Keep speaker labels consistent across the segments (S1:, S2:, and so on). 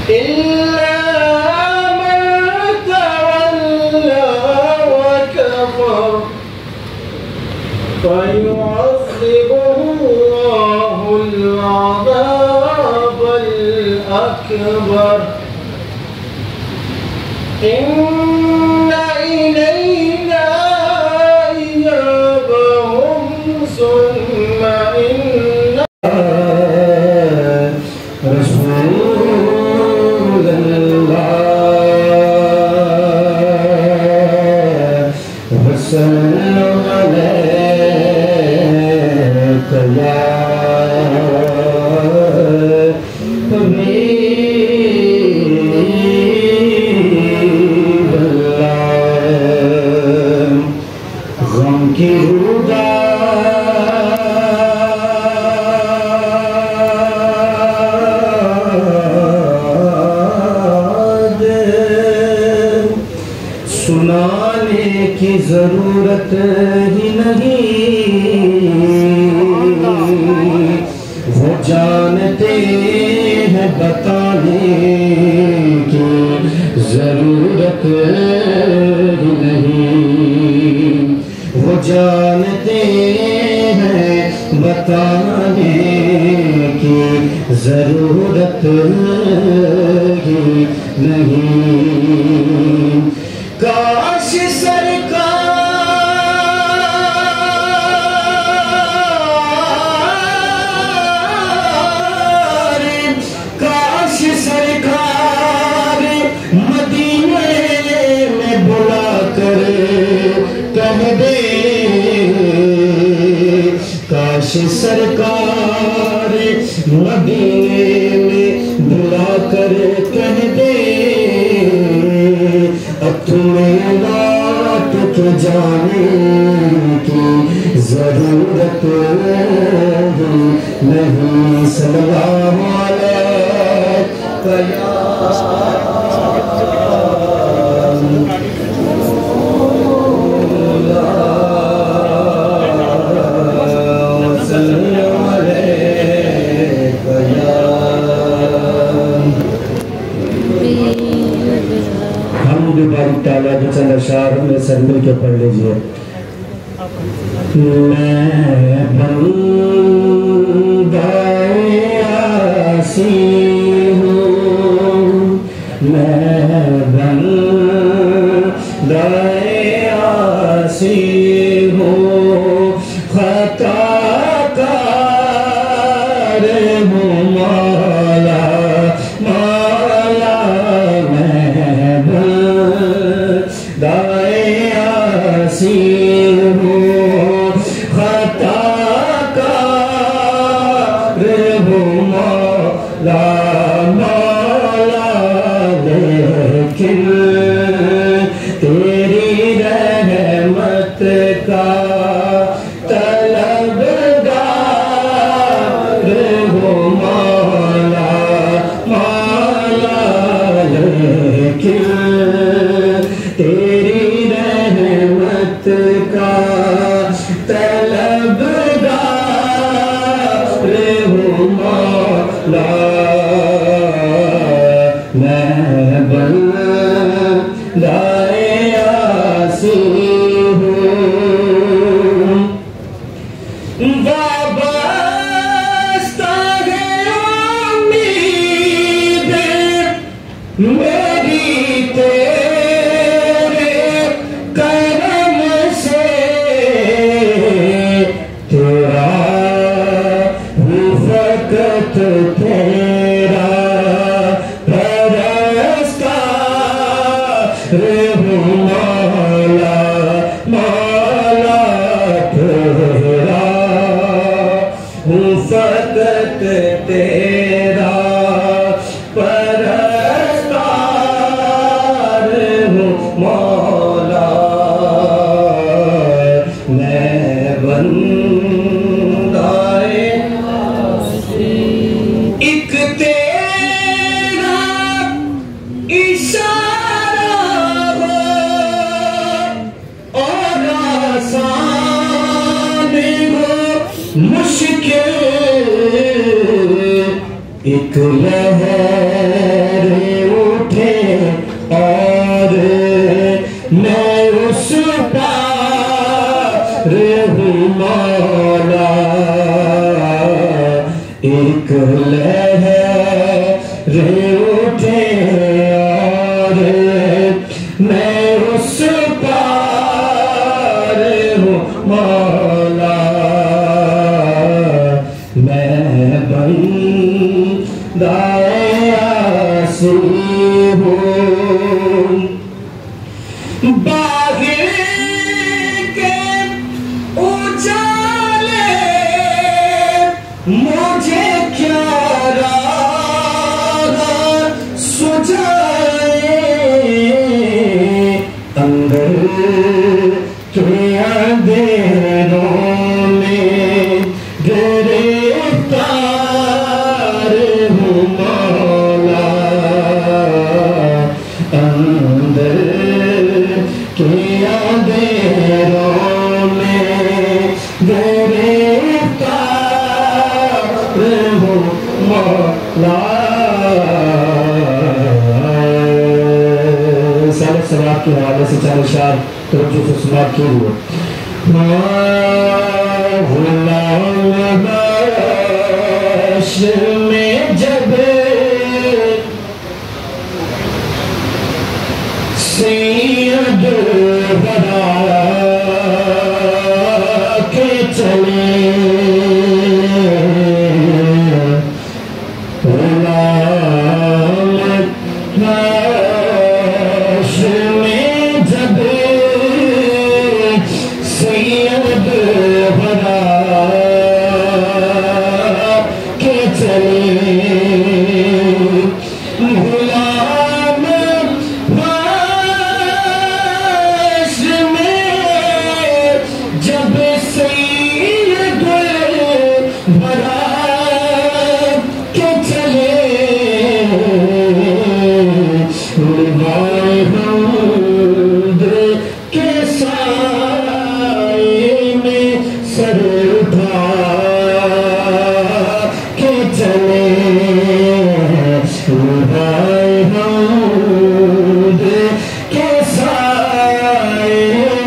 S1: إلا من تولى وكفر فيعذبه الله العذاب الأكبر إن إلينا إيابهم ثم إن رسول الله وسلم عليك يا حبيب الله غم کی سنانے کی ضرورت ہی نہیں وہ جانتے ہیں بتانے کی ضرورت ہی نہیں وہ جانتے ہیں بتانے کی ضرورت ہی نہیں کاش سرکار مدینے میں بلا کر کہہ دے کاش سرکار مدینے میں بلا کر کہہ دے اب تمہیں لوٹ کے جانے کی ضرورت نہیں سلام علیکہ یا سلام علیکہ یا حمد باری تعالیٰ جو چند اشعار میں سر مل کے پڑھ لیجئے میں بندہ عاصی ہوں میں بندہ عاصی ہوں خطا کار ہوں مولا مولا میں بندہ عاصی ہوں خطا کار ہوں مولا مولا لیکن تیری رحمت کا طلبگار ہوں مولا مولا لیکن تیری رحمت کا طلبگار ہوں مولا میں بندہ عاصی ہوں وابستہ ہے امید میری تیرے کرم سے تیرا ہوں فقط تیرا پرستار ہوں مولا مولا تیرا ہوں فقط تیرا پرستار ہوں مولا میں بندہ عاصی ایک تیرا اشارہ ہو اور آسان ہو مشکل ایک لہر ایک لہر اٹھے اور میں اس پار ہوں مولا، میں بندہ عاصی ہوں، باغ کے اجالے مجھے کیا راہ سجائے، اندر کے اندھیروں میں گرفتار ہوں مولا، اندر کے اندھیروں میں گرفتار ہوں مولا۔ سالک سواب کے حوالے سے چار اشعار توجہ سے سماعت کیجیے۔ غلام باش میں جب سید الورا کے چلے، غلام باش میں جب سید الورا کے چلے، غلام باش میں جب سید الورا کے چلے، لوائے حمد کے سائے میں سر اٹھا کے چلے، لوائے حمد کے سائے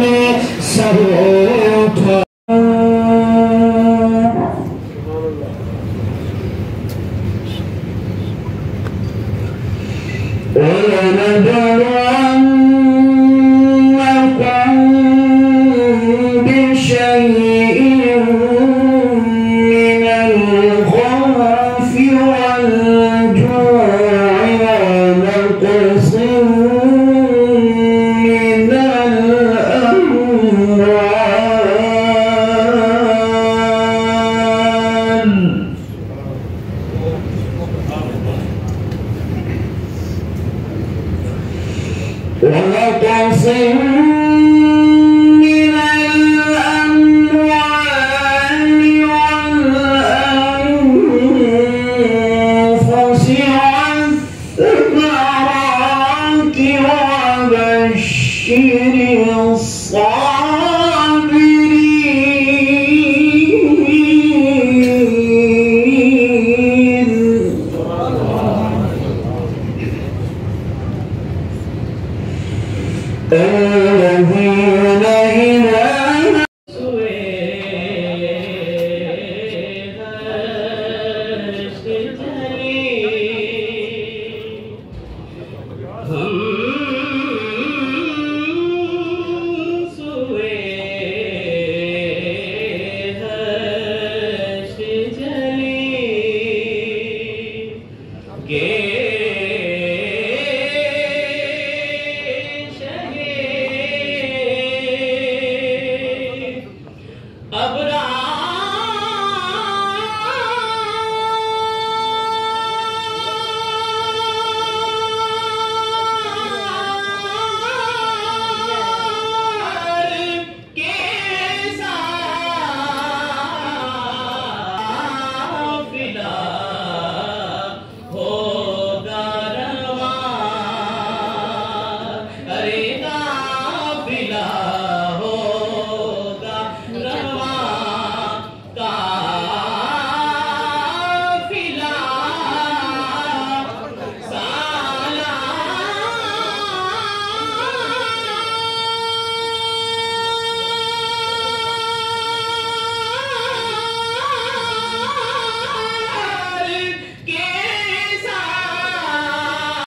S1: میں سر اٹھا۔ وَلَنَبْلُوَنَّكُم بِشَيْءٍ مِّنَ الْخَوْفِ وَالْجُوعِ وَنَقْصٍ مِّنَ الْأَمْوَالِ ونقص